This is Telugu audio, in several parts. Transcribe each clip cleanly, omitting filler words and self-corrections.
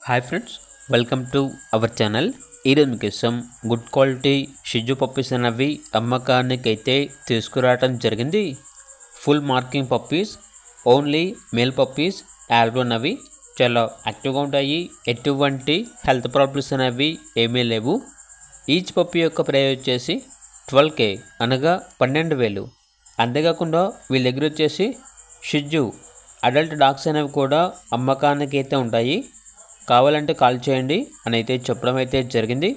Hi friends, welcome to our channel. ఈరోజు మీకోసం గుడ్ క్వాలిటీ షిజు పప్పీస్ అనేవి అమ్మకానికి అయితే తీసుకురావడం జరిగింది. Full marking puppies, only male puppies. అవి చాలా యాక్టివ్గా ఉంటాయి. ఎటువంటి హెల్త్ ప్రాబ్లమ్స్ అనేవి ఏమీ లేవు. ఈచ్ పప్పీ యొక్క ప్రైస్ వచ్చేసి 12K అనగా 12,000. అంతేకాకుండా వీళ్ళ దగ్గర వచ్చేసి షిజు అడల్ట్ డాగ్స్ అనేవి కూడా అమ్మకానికి అయితే ఉంటాయి. కావాలంటే కాల్ చేయండి అని అయితే చెప్పడం అయితే జరిగింది.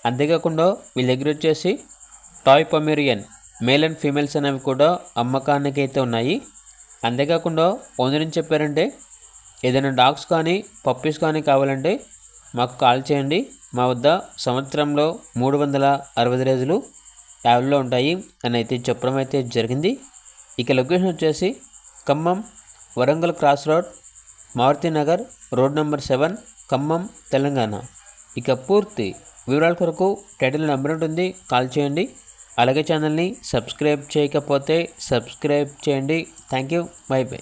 అంతేకాకుండా వీళ్ళ దగ్గర వచ్చేసి toy Pomeranian male and females అనేవి కూడా అమ్మకానికి అయితే ఉన్నాయి. అంతేకాకుండా ఓనర్ ఏం చెప్పారంటే ఏదైనా డాగ్స్ కానీ పప్పీస్ కానీ కావాలంటే మాకు కాల్ చేయండి. మా వద్ద సంవత్సరంలో 365 రోజులు యావెల్లో ఉంటాయి అని అయితే చెప్పడం అయితే జరిగింది. ఇక లొకేషన్ వచ్చేసి Khammam Warangal cross road, Maruti Nagar road number 7, Khammam, Telangana. ఇక పూర్తి వివరాల కొరకు టైటిల్ నెంబర్ ఉంటుంది, కాల్ చేయండి. అలాగే ఛానల్ని సబ్స్క్రైబ్ చేయకపోతే సబ్స్క్రైబ్ చేయండి. Thank you, by by.